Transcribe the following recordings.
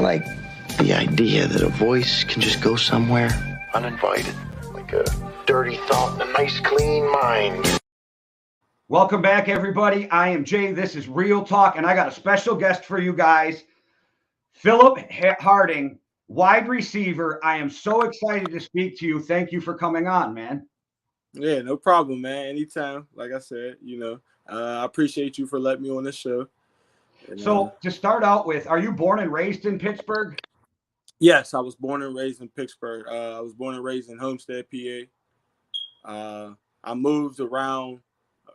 like the idea that a voice can just go somewhere uninvited, like a dirty thought in a nice, clean mind. Welcome back, everybody. I am Jay. This is Real Talk, and I got a special guest for you guys, Philip Harding, wide receiver. I am so excited to speak to you. Thank you for coming on, man. Yeah, no problem, man. Anytime. Like I said, I appreciate you for letting me on this show. And, so to start out with, are you born and raised in Pittsburgh? Yes, I was born and raised in Pittsburgh. I was born and raised in Homestead, PA. I moved around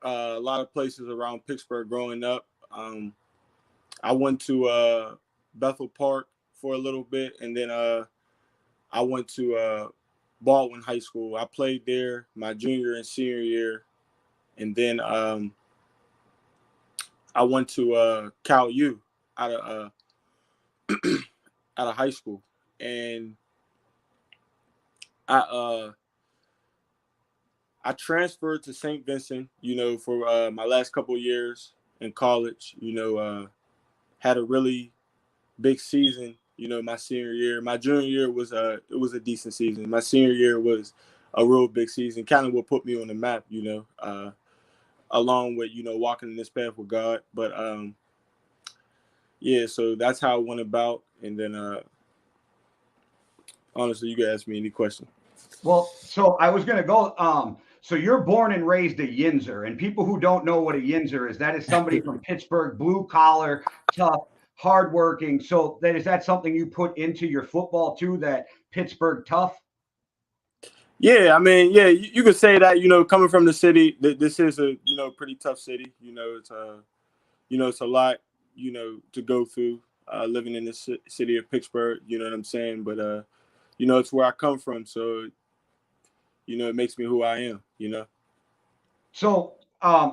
a lot of places around Pittsburgh growing up. I went to Bethel Park for a little bit, and then I went to Baldwin High School. I played there my junior and senior year, and then I went to Cal U out of out of high school, and I transferred to St. Vincent, for my last couple of years in college. Had a really big season. My senior year, my junior year was it was a decent season. My senior year was a real big season, kind of what put me on the map. Along with walking in this path with God. But yeah, so that's how it went about. And then honestly, you can ask me any question. Well, so I was gonna go. So you're born and raised a Yinzer, and people who don't know what a Yinzer is, that is somebody from Pittsburgh, blue collar, tough, hardworking. So is that something you put into your football too? That Pittsburgh tough. Yeah, I mean, yeah, you could say that. Coming from the city, this is a pretty tough city. It's it's a lot to go through living in the city of Pittsburgh. You know what I'm saying? But it's where I come from, so it makes me who I am. So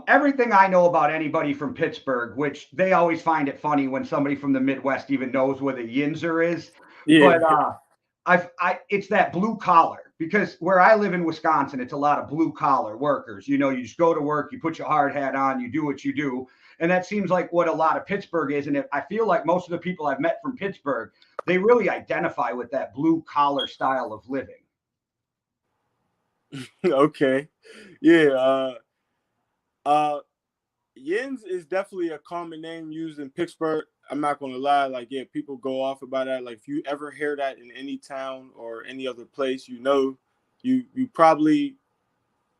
everything I know about anybody from Pittsburgh, which they always find it funny when somebody from the Midwest even knows what a Yinzer is. Yeah. But it's that blue collar, because where I live in Wisconsin, it's a lot of blue collar workers. You just go to work, you put your hard hat on, you do what you do. And that seems like what a lot of Pittsburgh is. And I feel like most of the people I've met from Pittsburgh, they really identify with that blue collar style of living. Okay. Yeah. Yins is definitely a common name used in Pittsburgh. I'm not gonna lie, like, yeah, people go off about that. Like, if you ever hear that in any town or any other place, you probably,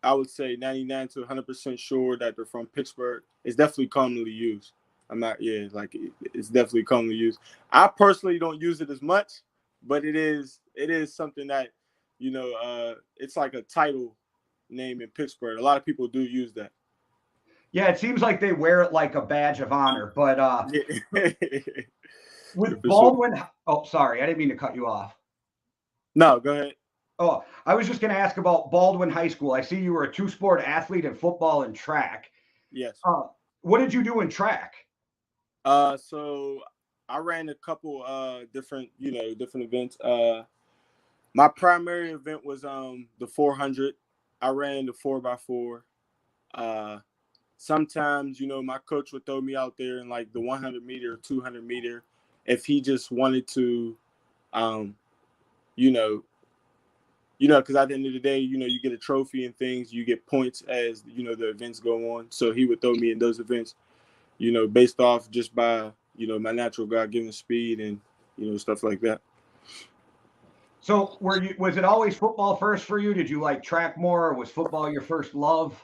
I would say 99 to 100% sure that they're from Pittsburgh. It's definitely commonly used. It's definitely commonly used. I personally don't use it as much, but it is something that, it's like a title name in Pittsburgh. A lot of people do use that. Yeah, it seems like they wear it like a badge of honor. But with Baldwin, oh, sorry, I didn't mean to cut you off. No, go ahead. Oh, I was just going to ask about Baldwin High School. I see you were a two-sport athlete in football and track. Yes. What did you do in track? So I ran a couple different events. My primary event was the 400. I ran the 4x4. Sometimes, my coach would throw me out there in like the 100 meter or 200 meter if he just wanted to, because at the end of the day, you get a trophy and things, you get points as, the events go on. So he would throw me in those events, based off just by, my natural God-given speed and, stuff like that. So was it always football first for you? Did you like track more, or was football your first love?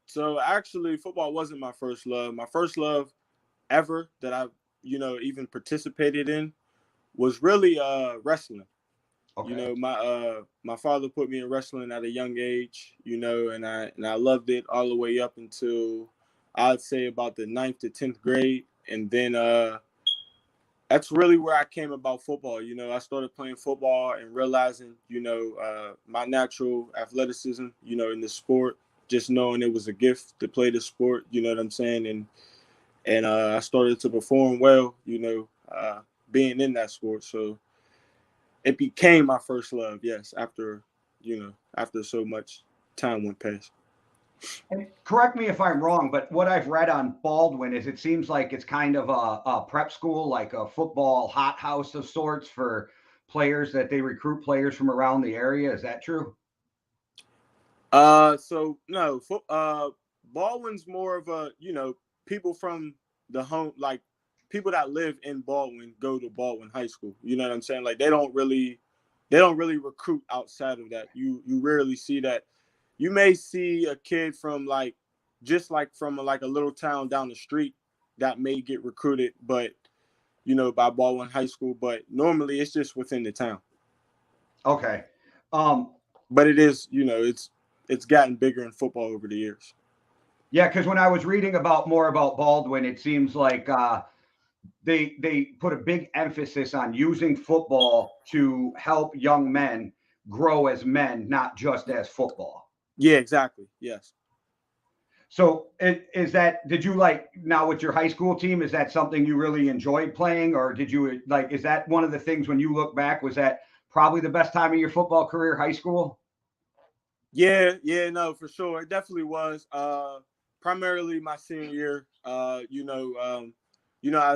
So actually football wasn't my first love. My first love ever that I, even participated in was really wrestling. Okay. My father put me in wrestling at a young age, and I loved it all the way up until I'd say about the 9th to 10th grade. And then that's really where I came about football. I started playing football and realizing, my natural athleticism, in the sport, just knowing it was a gift to play the sport, you know what I'm saying? And I started to perform well, being in that sport. So it became my first love, yes, after so much time went past. And correct me if I'm wrong, but what I've read on Baldwin is it seems like it's kind of a prep school, like a football hothouse of sorts for players that they recruit players from around the area. Is that true? So no, Baldwin's more of a, people from the home, like people that live in Baldwin go to Baldwin High School. You know what I'm saying? Like they don't really recruit outside of that. You rarely see that. You may see a kid from just like from like a little town down the street that may get recruited, but by Baldwin High School. But normally it's just within the town. Okay. Um, But it is, it's gotten bigger in football over the years. yeah, because when I was reading about more about Baldwin, it seems like they put a big emphasis on using football to help young men grow as men, not just as football. Yeah, exactly. Yes. So is that, did you like now with your high school team, is that something you really enjoyed playing? Or did you like, is that one of the things when you look back, was that probably the best time of your football career, high school? Yeah, no, for sure. It definitely was. Primarily my senior year. As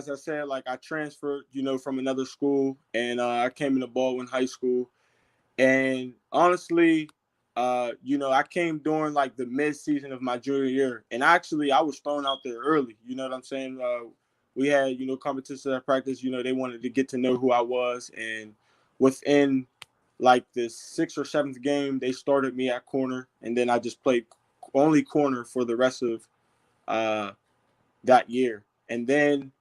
I said, like I transferred, from another school, and I came into Baldwin High School. And honestly, I came during like the mid-season of my junior year, and actually I was thrown out there early. You know what I'm saying? We had competitions at practice. They wanted to get to know who I was, and within like the sixth or seventh game, they started me at corner, and then I just played only corner for the rest of uh, that year. And then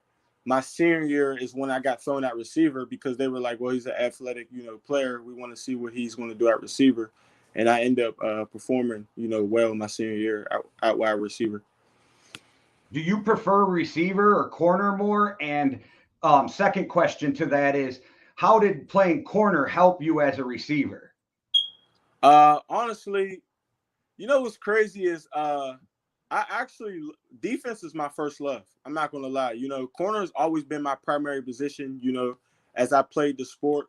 my senior year is when I got thrown at receiver because they were like, well, he's an athletic, player. We want to see what he's going to do at receiver. And I end up performing, well my senior year at wide receiver. Do you prefer receiver or corner more? And second question to that is, how did playing corner help you as a receiver? Honestly, what's crazy is I actually defense is my first love. I'm not gonna lie. Corner has always been my primary position. As I played the sport,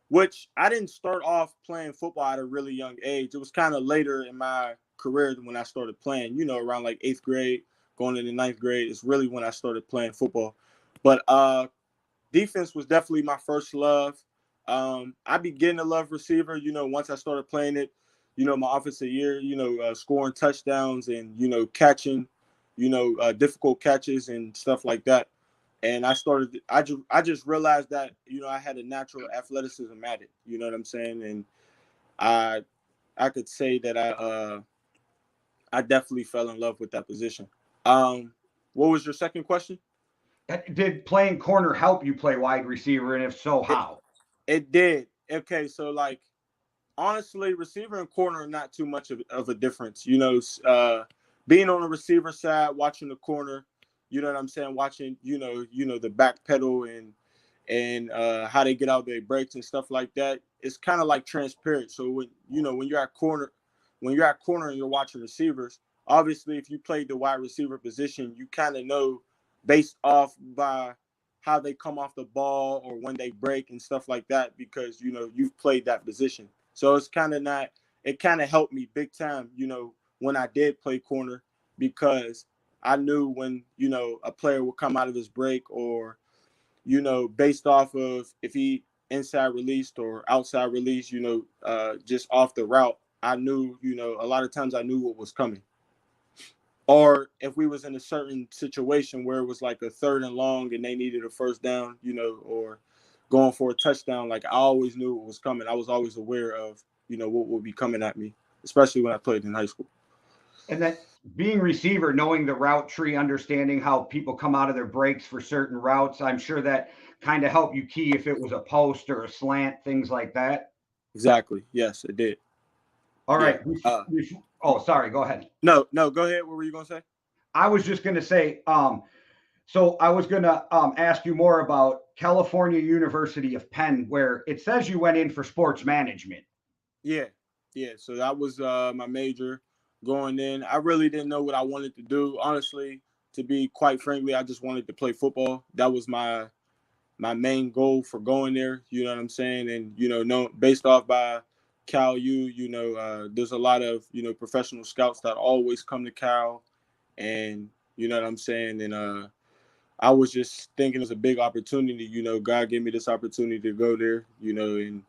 which I didn't start off playing football at a really young age. It was kind of later in my career when I started playing. Around like 8th grade, going into 9th grade is really when I started playing football. But defense was definitely my first love. I began to love receiver, once I started playing it, my offensive year, scoring touchdowns and, catching, difficult catches and stuff like that. And I just realized that, I had a natural athleticism at it. You know what I'm saying? And I, I could say that I definitely fell in love with that position. What was your second question? Did playing corner help you play wide receiver? And if so, It, how? it did. Okay. So like, honestly, receiver and corner are not too much of a difference. Being on the receiver side, watching the corner, you know what I'm saying, watching, the back pedal and how they get out their breaks and stuff like that. It's kind of like transparent. So when you're at corner, and you're watching receivers, obviously if you played the wide receiver position, you kind of know based off by how they come off the ball or when they break and stuff like that because you've played that position. So it's kind of not. It kind of helped me big time, when I did play corner because I knew when a player would come out of his break or based off of if he inside released or outside release, just off the route. I knew, a lot of times I knew what was coming. Or if we was in a certain situation where it was like a 3rd and long and they needed a first down, or going for a touchdown, like I always knew what was coming. I was always aware of, what would be coming at me, especially when I played in high school. And then being receiver, knowing the route tree, understanding how people come out of their breaks for certain routes, I'm sure that kind of helped you key if it was a post or a slant, things like that. Exactly. Yes, it did. All Yeah. right. Oh, sorry. Go ahead. No, go ahead. What were you gonna say? I was just going to say, so I was going to ask you more about California University of Penn, where it says you went in for sports management. Yeah, yeah. So that was my major going in. I really didn't know what I wanted to do. Honestly, to be quite frankly, I just wanted to play football. That was my main goal for going there. You know what I'm saying? And based off by Cal U, there's a lot of, professional scouts that always come to Cal, and you know what I'm saying? And I was just thinking it was a big opportunity, God gave me this opportunity to go there, and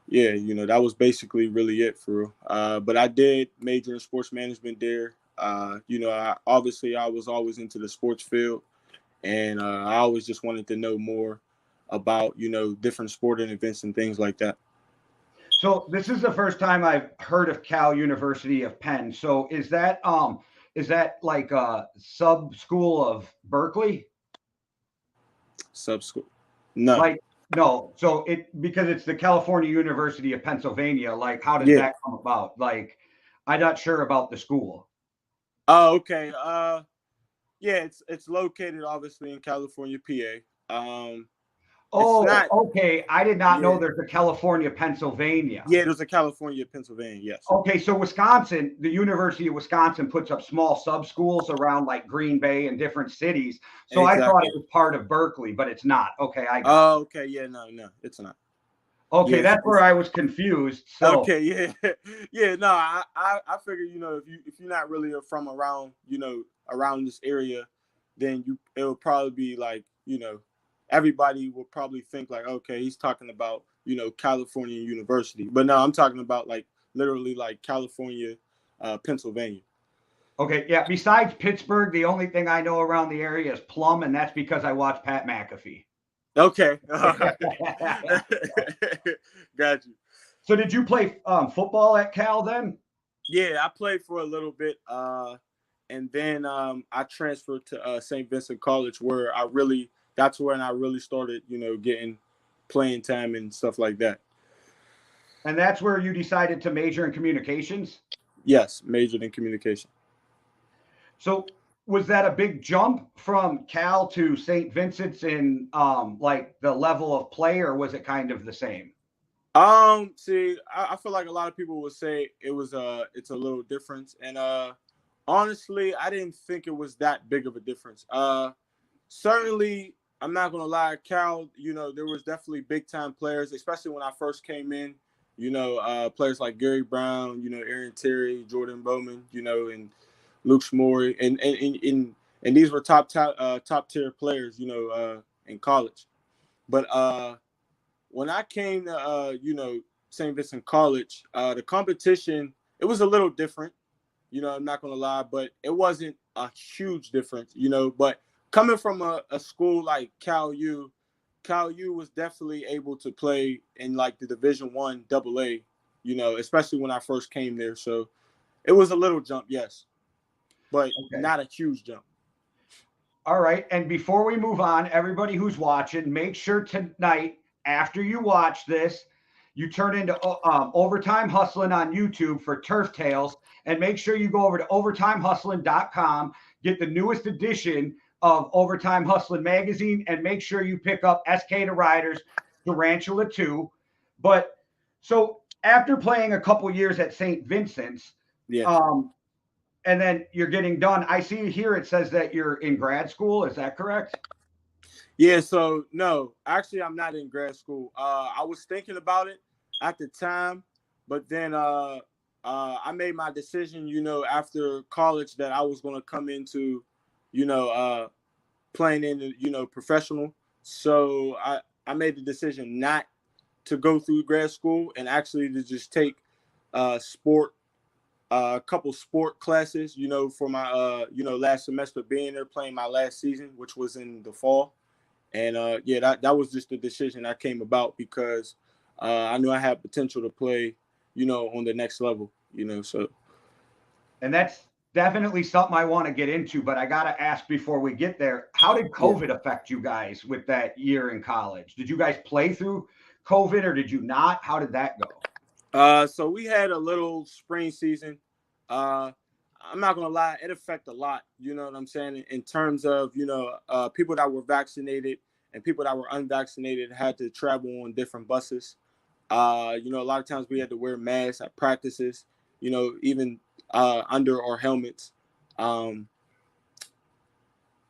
yeah, that was basically really it for real. But I did major in sports management there. I was always into the sports field, and I always just wanted to know more about, different sporting events and things like that. So this is the first time I've heard of Cal University of Penn. So is that like a sub school of Berkeley? Sub school? No. Like no. So it because it's the California University of Pennsylvania. Like how did Yeah. that come about? Like I'm not sure about the school. Oh, okay. Yeah, it's located obviously in California, PA. It's Oh, not. okay. I did not know Yeah, there's a California, Pennsylvania. yeah. There's a California, Pennsylvania. Yes. Okay, so Wisconsin, the University of Wisconsin puts up small sub schools around like Green Bay and different cities. So I thought Exactly. it was part of Berkeley, but it's not. Okay, I got Oh, it. okay. Yeah, no, it's not. Okay, Yeah, that's where I was confused. So okay. Yeah, yeah. No, I figure if you're not really from around around this area, then it'll probably be like everybody will probably think like, okay, he's talking about California University, but no, I'm talking about like literally like California, Pennsylvania. okay, yeah. Besides Pittsburgh, the only thing I know around the area is Plum, and that's because I watch Pat McAfee. Okay, all right. Got you. So did you play football at Cal then? Yeah, I played for a little bit, and then I transferred to St. Vincent College, where that's when I really started, getting playing time and stuff like that. And that's where you decided to major in communications? Yes, majored in communication. So was that a big jump from Cal to St. Vincent's in like the level of play, or was it kind of the same? See, I feel like a lot of people would say it's a little difference, and honestly, I didn't think it was that big of a difference. Certainly, I'm not gonna lie, Cal, there was definitely big time players, especially when I first came in. Players like Gary Brown, Aaron Terry, Jordan Bowman, and Luke Schmorey, and these were top tier players, in college. But when I came to St. Vincent College, the competition, it was a little different. I'm not gonna lie, but it wasn't a huge difference. But coming from a school like Cal U was definitely able to play in like the Division I AA. Especially when I first came there. So it was a little jump, yes, but Okay. not a huge jump. All right. And before we move on, everybody who's watching, make sure tonight, after you watch this, you turn into Overtime Hustling on YouTube for Turf Tales. And make sure you go over to overtimehustling.com, get the newest edition of Overtime Hustling magazine, and make sure you pick up SK to Riders, Tarantula 2. But so after playing a couple years at St. Vincent's, Yeah. And then you're getting done. I see here it says that you're in grad school. Is that correct? Yeah, so no, actually I'm not in grad school. I was thinking about it at the time, but then I made my decision, after college that I was going to come into, playing in the, professional. So I made the decision not to go through grad school and actually to just take a couple sport classes, for my last semester being there, playing my last season, which was in the fall. And yeah, that was just the decision that came about because I knew I had potential to play, on the next level, so. And that's definitely something I want to get into, but I got to ask before we get there, how did COVID affect you guys with that year in college? Did you guys play through COVID or did you not? How did that go? So we had a little spring season. I'm not gonna lie, it affected a lot. You know what I'm saying? In terms of people that were vaccinated and people that were unvaccinated had to travel on different buses. A lot of times we had to wear masks at practices. Even under our helmets.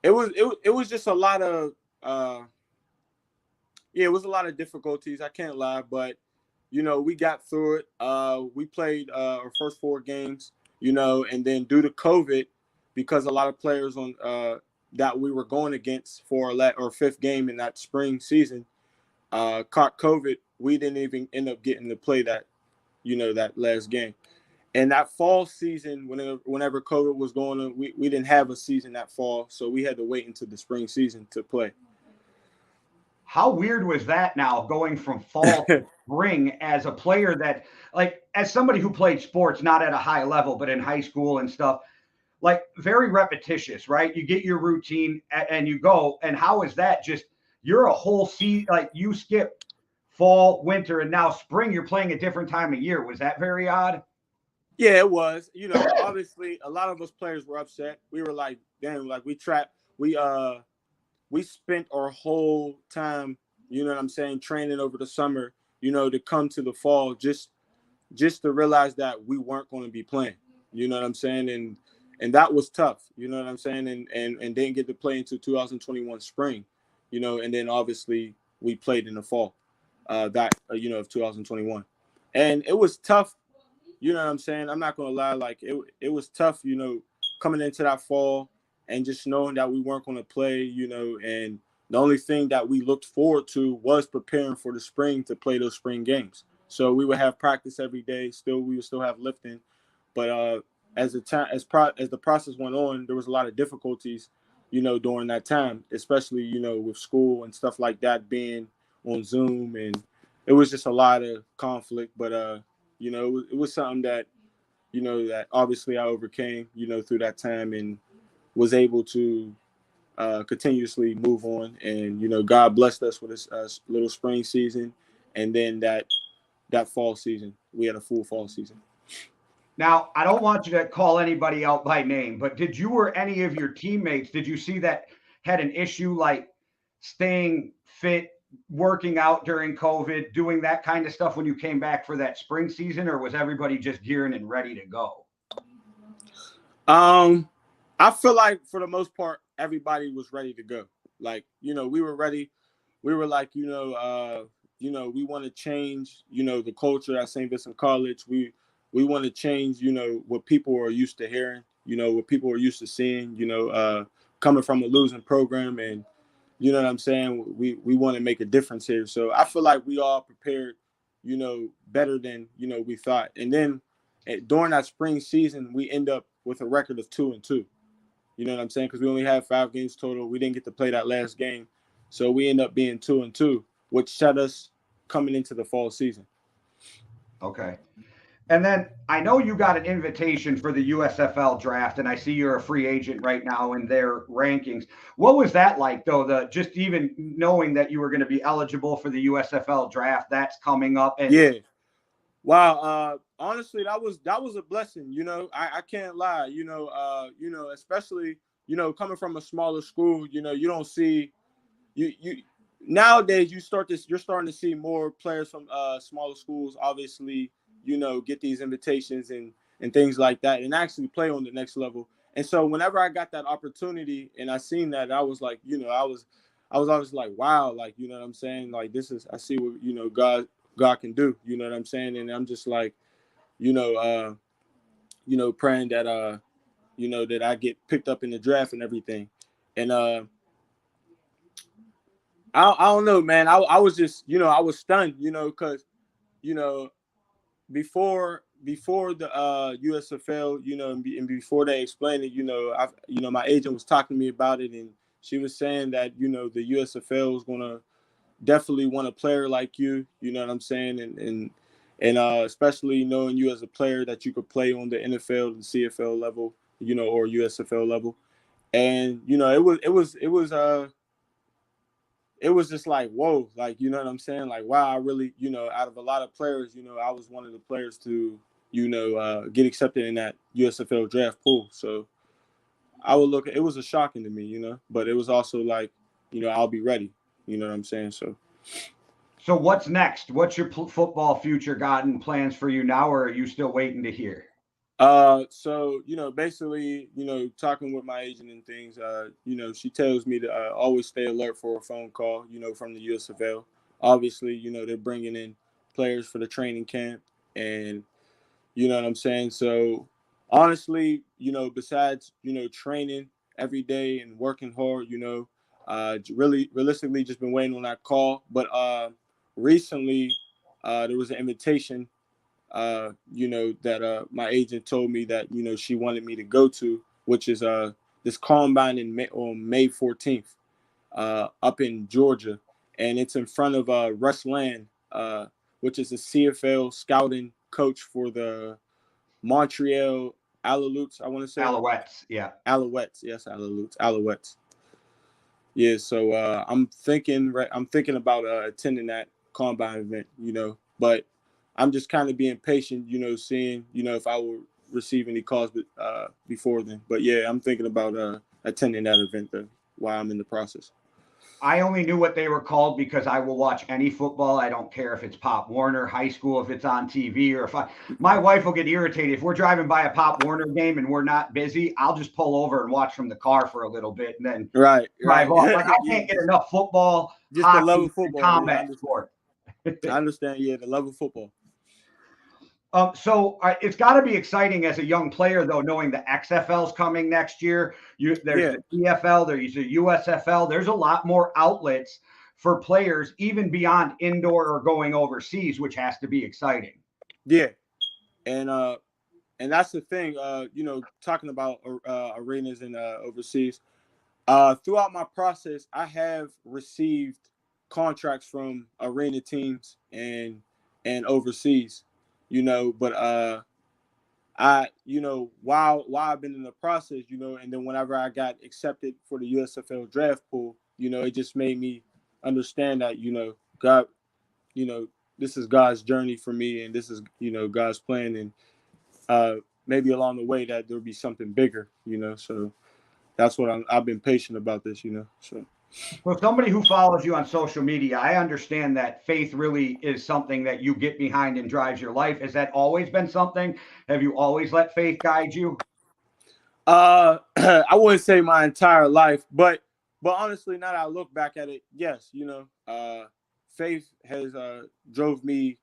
It was just a lot of it was a lot of difficulties. I can't lie, but we got through it. We played our first 4 games, and then due to COVID, because a lot of players on that we were going against for our 5th game in that spring season caught COVID. We didn't even end up getting to play that, that last game. And that fall season, whenever COVID was going on, we didn't have a season that fall, so we had to wait until the spring season to play. How weird was that now, going from fall to spring as a player that, like, as somebody who played sports, not at a high level, but in high school and stuff, like very repetitious, right? You get your routine and you go. And how is that just, you're a whole season, like you skip fall, winter, and now spring, you're playing a different time of year. Was that very odd? Yeah, it was. Obviously a lot of us players were upset. We were like, damn, like we spent our whole time, training over the summer, to come to the fall just to realize that we weren't going to be playing. You know what I'm saying? And that was tough, you know what I'm saying? And didn't get to play until 2021 spring, and then obviously we played in the fall of 2021. And it was tough, you know what I'm saying? I'm not going to lie, like it was tough, coming into that fall and just knowing that we weren't going to play, and the only thing that we looked forward to was preparing for the spring to play those spring games. So we would have practice every day. We would still have lifting, but as the process went on, there was a lot of difficulties, during that time, especially with school and stuff like that being on Zoom, and it was just a lot of conflict. But it was something that that obviously I overcame, through that time, and was able to continuously move on. And God blessed us with this little spring season, and then that fall season, we had a full fall season. Now, I don't want you to call anybody out by name, but did you or any of your teammates, did you see that had an issue like staying fit, working out during COVID, doing that kind of stuff when you came back for that spring season, or was everybody just gearing and ready to go? I feel like for the most part, everybody was ready to go. Like, we were ready. We were like, we want to change, the culture at St. Vincent College. We want to change, what people are used to hearing, what people are used to seeing, coming from a losing program. And, you know what I'm saying? We want to make a difference here. So I feel like we all prepared, better than, we thought. And then during that spring season, we end up with a record of 2-2. You know what I'm saying? Because we only had 5 games total. We didn't get to play that last game. So we end up being 2-2, which set us coming into the fall season. Okay. And then I know you got an invitation for the USFL draft, and I see you're a free agent right now in their rankings. What was that like, though? Just even knowing that you were going to be eligible for the USFL draft, that's coming up. And yeah. Wow. Honestly, that was a blessing. I can't lie. Especially coming from a smaller school. You don't see you nowadays. You're starting to see more players from smaller schools. Obviously, get these invitations and things like that, and actually play on the next level. And so whenever I got that opportunity and I seen that, I was like, I was always like, wow, like, you know what I'm saying? Like, I see what, God can do, you know what I'm saying? And I'm just like, praying that, that I get picked up in the draft and everything. And I don't know, man. I was just, I was stunned, because, before the USFL, and before they explained it, my agent was talking to me about it, and she was saying that, the USFL is going to definitely want a player like you, you know what I'm saying? And especially knowing you as a player that you could play on the NFL, the CFL level, or USFL level. And, it was just like, whoa, like, you know what I'm saying? Like, wow, I really, out of a lot of players, I was one of the players to, get accepted in that USFL draft pool. So I would it was a shocking to me, but it was also like, I'll be ready. You know what I'm saying? So what's next? What's your football future gotten plans for you now, or are you still waiting to hear? So, basically, talking with my agent and things, she tells me to always stay alert for a phone call, from the USFL. Obviously, they're bringing in players for the training camp, and you know what I'm saying. So honestly, besides training every day and working hard, really realistically just been waiting on that call. But recently, there was an invitation, that my agent told me that she wanted me to go to, which is this combine on May 14th, up in Georgia, and it's in front of Russ Land, which is a CFL scouting coach for the Montreal Alouettes, I want to say. Alouettes, yeah. Alouettes, yes, Alouettes. Yeah, so I'm thinking about attending that combine event, but I'm just kind of being patient, seeing, if I will receive any calls before then. But yeah, I'm thinking about attending that event though while I'm in the process. I only knew what they were called because I will watch any football. I don't care if it's Pop Warner, high school, if it's on TV, or my wife will get irritated. If we're driving by a Pop Warner game and we're not busy, I'll just pull over and watch from the car for a little bit and then drive off. Like I can't get enough football, just hockey, the love of football, combat sport. I understand. Yeah, the love of football. So it's got to be exciting as a young player, though, knowing the XFL is coming next year. There's the EFL, there's the USFL. There's a lot more outlets for players, even beyond indoor or going overseas, which has to be exciting. Yeah, and that's the thing. Talking about arenas and overseas. Throughout my process, I have received contracts from arena teams and overseas. But I, while I've been in the process, and then whenever I got accepted for the USFL draft pool, it just made me understand that, God, this is God's journey for me, and this is, God's plan, and maybe along the way that there'll be something bigger, so that's what I've been patient about this, so. Well, somebody who follows you on social media, I understand that faith really is something that you get behind and drives your life. Has that always been something? Have you always let faith guide you? I wouldn't say my entire life, but honestly, now that I look back at it, yes, faith has drove me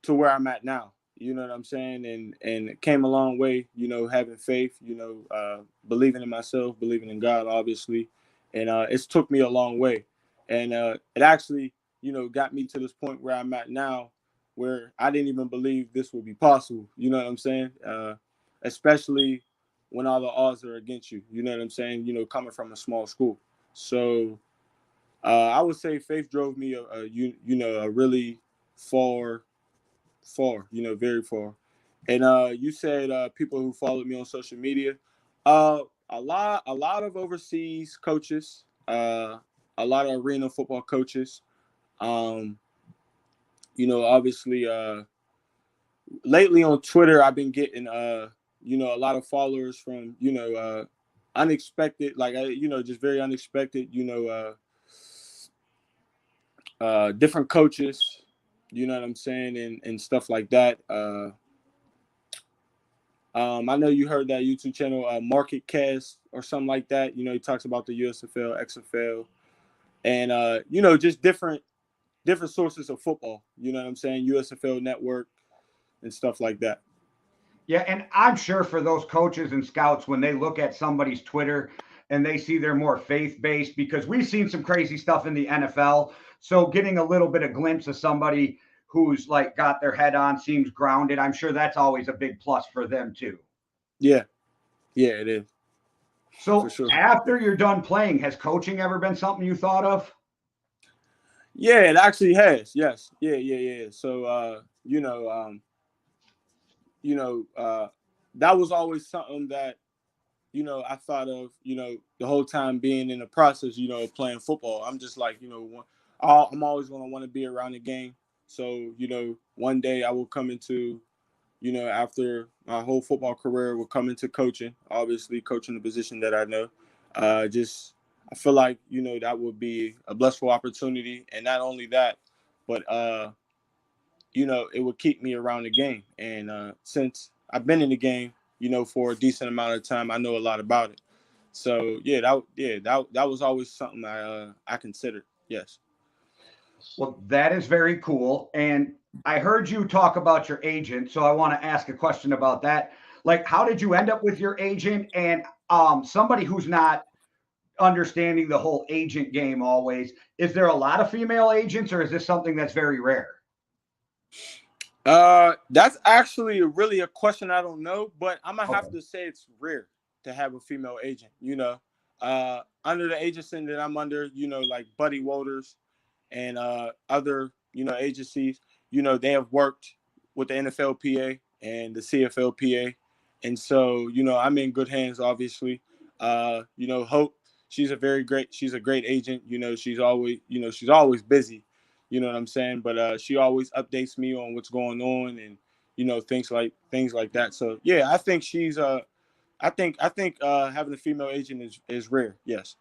to where I'm at now. You know what I'm saying? And it came a long way, having faith, believing in myself, believing in God, obviously. And it's took me a long way. And it actually, got me to this point where I'm at now, where I didn't even believe this would be possible. You know what I'm saying? Especially when all the odds are against you. You know what I'm saying? Coming from a small school. So I would say faith drove me a really far, very far. And you said people who followed me on social media, a lot of overseas coaches, a lot of arena football coaches. Obviously, lately on Twitter, I've been getting a lot of followers from unexpected, like just very unexpected, different coaches. You know what I'm saying, and stuff like that. I know you heard that YouTube channel, Market Cast or something like that. He talks about the USFL, XFL, and just different sources of football. You know what I'm saying? USFL Network and stuff like that. Yeah, and I'm sure for those coaches and scouts, when they look at somebody's Twitter and they see they're more faith-based, because we've seen some crazy stuff in the NFL. So getting a little bit of glimpse of somebody who's like got their head on, seems grounded, I'm sure that's always a big plus for them too. Yeah, it is. So for sure. After you're done playing, has coaching ever been something you thought of? Yeah, it actually has. Yes. Yeah. So, that was always something that, I thought of, the whole time being in the process, of playing football. I'm just like, I'm always going to want to be around the game. So, one day I will come into, after my whole football career, will come into coaching, obviously coaching the position that I know. I feel like, that would be a blissful opportunity. And not only that, but, it would keep me around the game. And since I've been in the game, for a decent amount of time, I know a lot about it. So that was always something I considered. Yes. Well, that is very cool. And I heard you talk about your agent, so I want to ask a question about that. Like, how did you end up with your agent? And somebody who's not understanding the whole agent game always, is there a lot of female agents, or is this something that's very rare? That's actually really a question I don't know, but I'm gonna have Okay. to say it's rare to have a female agent. Under the agency that I'm under, like Buddy Walters and other, agencies, they have worked with the NFLPA and the CFLPA, and so I'm in good hands. Obviously, Hope, she's a great agent. She's always busy. You know what I'm saying? But she always updates me on what's going on and things like that. So yeah, I think having a female agent is rare. Yes.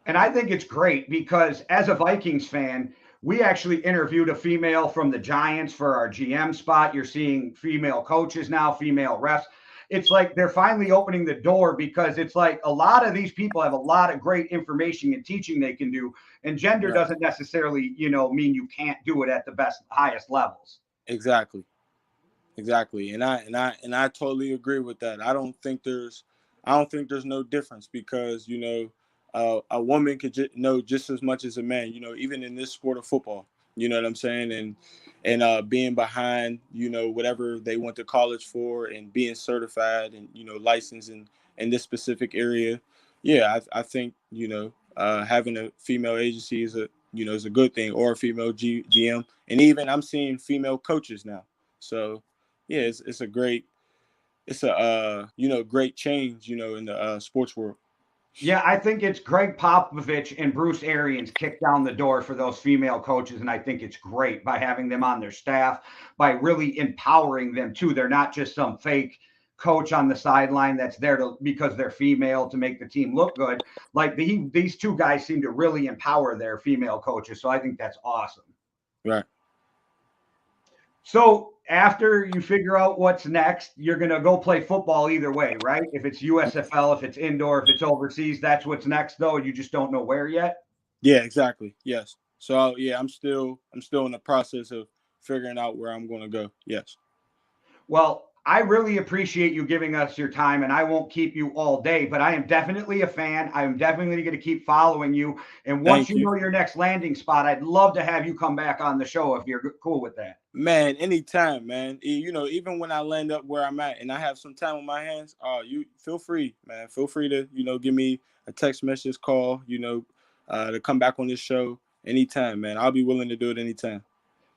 And I think it's great because as a Vikings fan, we actually interviewed a female from the Giants for our GM spot. You're seeing female coaches now, female refs. It's like they're finally opening the door because it's like a lot of these people have a lot of great information and teaching they can do. And gender Right. doesn't necessarily, mean you can't do it at the best, highest levels. Exactly. And I totally agree with that. I don't think there's no difference because a woman could know just as much as a man. Even in this sport of football. You know what I'm saying? And being behind whatever they went to college for and being certified and licensed in this specific area. Yeah, I think having a female agency is a good thing, or a female GM, and even I'm seeing female coaches now. So yeah, it's a great change in the sports world. Yeah, I think it's Greg Popovich and Bruce Arians kicked down the door for those female coaches, and I think it's great by having them on their staff, by really empowering them too. They're not just some fake coach on the sideline that's there because they're female to make the team look good. Like these two guys seem to really empower their female coaches, so I think that's awesome. Right. So after you figure out what's next, you're going to go play football either way, right? If it's USFL, if it's indoor, if it's overseas, that's what's next though. You just don't know where yet. Yeah, exactly. Yes. So yeah, I'm still in the process of figuring out where I'm going to go. Yes. Well, I really appreciate you giving us your time, and I won't keep you all day, but I am definitely a fan. I'm definitely going to keep following you. And once Thank you you. know your next landing spot, I'd love to have you come back on the show if you're cool with that. Man, anytime, man. Even when I land up where I'm at and I have some time on my hands, you feel free, man. Feel free to, give me a text message, call, to come back on this show anytime, man. I'll be willing to do it anytime.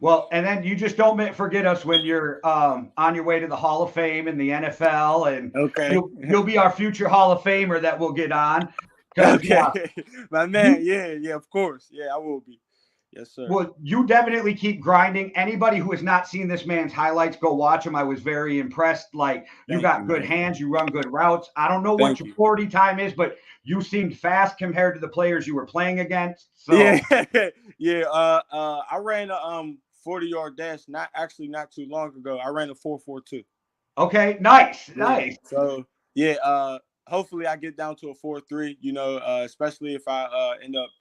Well, and then you just don't forget us when you're on your way to the Hall of Fame in the NFL, and Okay. you'll be our future Hall of Famer that we'll get on. Okay, my man. Yeah, of course. Yeah, I will be. Yes, sir. Well, you definitely keep grinding. Anybody who has not seen this man's highlights, go watch him. I was very impressed. Like, you got good hands, you run good routes. I don't know what your 40 time is, but you seemed fast compared to the players you were playing against. So yeah. I ran a 40-yard dash not too long ago. I ran a 4.42. Okay, nice. So yeah, hopefully I get down to a 4.3. Especially if I end up,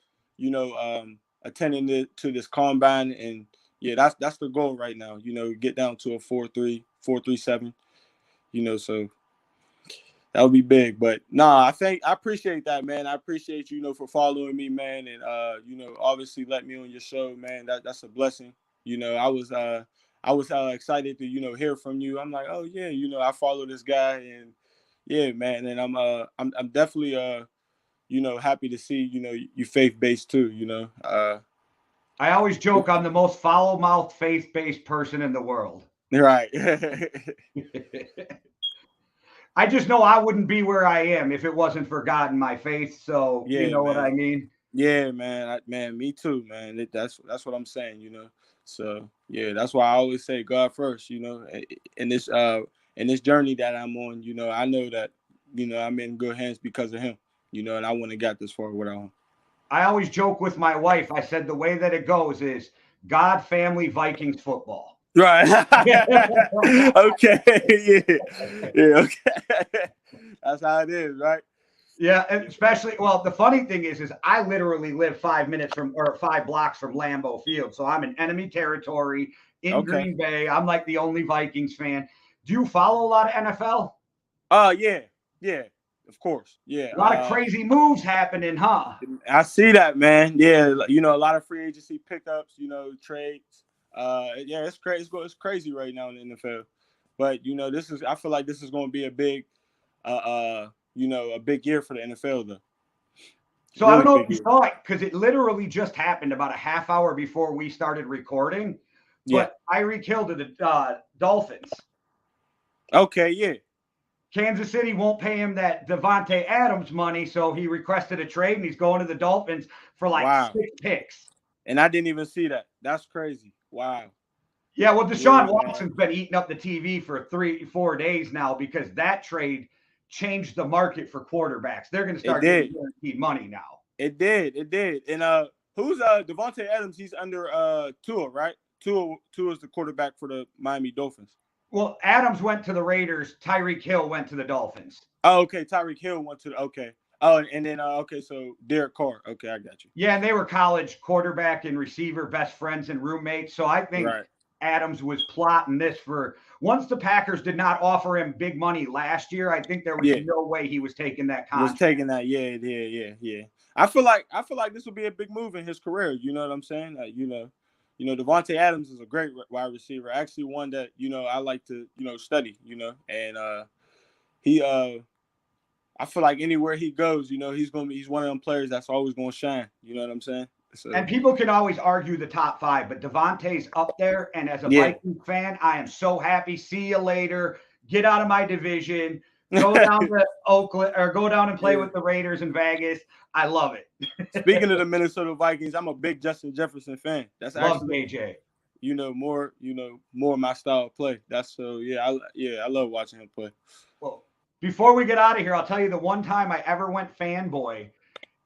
attending to this combine, and yeah, that's the goal right now. Get down to a 4.3, 4.37. So that would be big. But I appreciate that, man. I appreciate for following me, man, and obviously let me on your show, man. That's a blessing. I was excited to hear from you. I'm like, oh yeah, I follow this guy, and yeah, man, and I'm definitely happy to see you faith-based too. I always joke I'm the most foul-mouthed faith-based person in the world. Right. I just know I wouldn't be where I am if it wasn't for God and my faith. So yeah, you know man. what I mean? Yeah, man. Me too, man. That's what I'm saying. So yeah, that's why I always say God first. In this journey that I'm on, I know that I'm in good hands because of Him. And I wouldn't have got this far without Him. I always joke with my wife. I said the way that it goes is God, family, Vikings, football. Right. Okay. Yeah. Okay. That's how it is, right? Yeah, and especially, well, the funny thing is I literally live 5 blocks from Lambeau Field. So I'm in enemy territory in Okay. Green Bay. I'm like the only Vikings fan. Do you follow a lot of NFL? Yeah, of course. Yeah. A lot of crazy moves happening, huh? I see that, man. Yeah, a lot of free agency pickups, trades. Yeah, it's crazy. It's crazy right now in the NFL. But I feel like this is going to be a big a big year for the NFL, though. So really I don't know if you saw it, because it literally just happened about a half hour before we started recording. But Tyreek Hill to the Dolphins. Okay, yeah. Kansas City won't pay him that Devontae Adams money, so he requested a trade, and he's going to the Dolphins for 6 picks. And I didn't even see that. That's crazy. Wow. Yeah, well, Deshaun Watson's been eating up the TV for 3-4 days now, because that trade changed the market for quarterbacks. They're going to start getting guaranteed money now. It did. And who's Devontae Adams? He's under Tua, right? Tua is the quarterback for the Miami Dolphins. Well, Adams went to the Raiders. Tyreek Hill went to the Dolphins. Oh, okay. Tyreek Hill went to okay. Oh, and then so Derek Carr. Okay, I got you. Yeah, and they were college quarterback and receiver best friends and roommates. So I think Adams was plotting this for once the Packers did not offer him big money last year. I think there was no way he was taking that contract. Was taking that, yeah. I feel like this will be a big move in his career. You know what I'm saying? Devontae Adams is a great wide receiver. Actually, one that I like to study. And he I feel like anywhere he goes, he's one of them players that's always going to shine. You know what I'm saying? So, and people can always argue the top 5, but Devontae's up there. And as a Viking fan, I am so happy. See you later. Get out of my division. Go down to Oakland, or go down and play with the Raiders in Vegas. I love it. Speaking of the Minnesota Vikings, I'm a big Justin Jefferson fan. That's actually AJ. More my style of play. That's so I love watching him play. Well, before we get out of here, I'll tell you the one time I ever went fanboy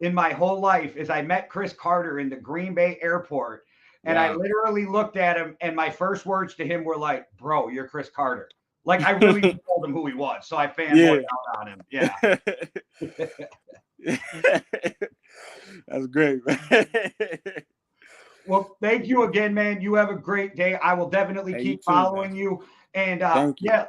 in my whole life is I met Chris Carter in the Green Bay airport, and I literally looked at him, and my first words to him were like, "Bro, you're Chris Carter." Like, I really told him who he was, so I fanboyed out on him. Yeah. That's great, man. Well, thank you again, man. You have a great day. I will definitely keep following you. And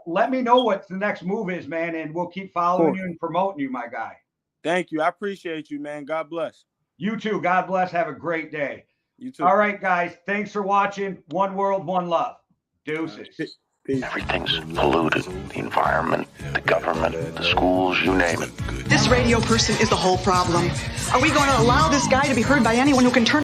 let me know what the next move is, man, and we'll keep following you and promoting you, my guy. Thank you. I appreciate you, man. God bless. You too. God bless. Have a great day. You too. All right, guys. Thanks for watching. One world, one love. Deuces. Peace. Everything's polluted. The environment, the government, the schools, you name it. This radio person is the whole problem. Are we going to allow this guy to be heard by anyone who can turn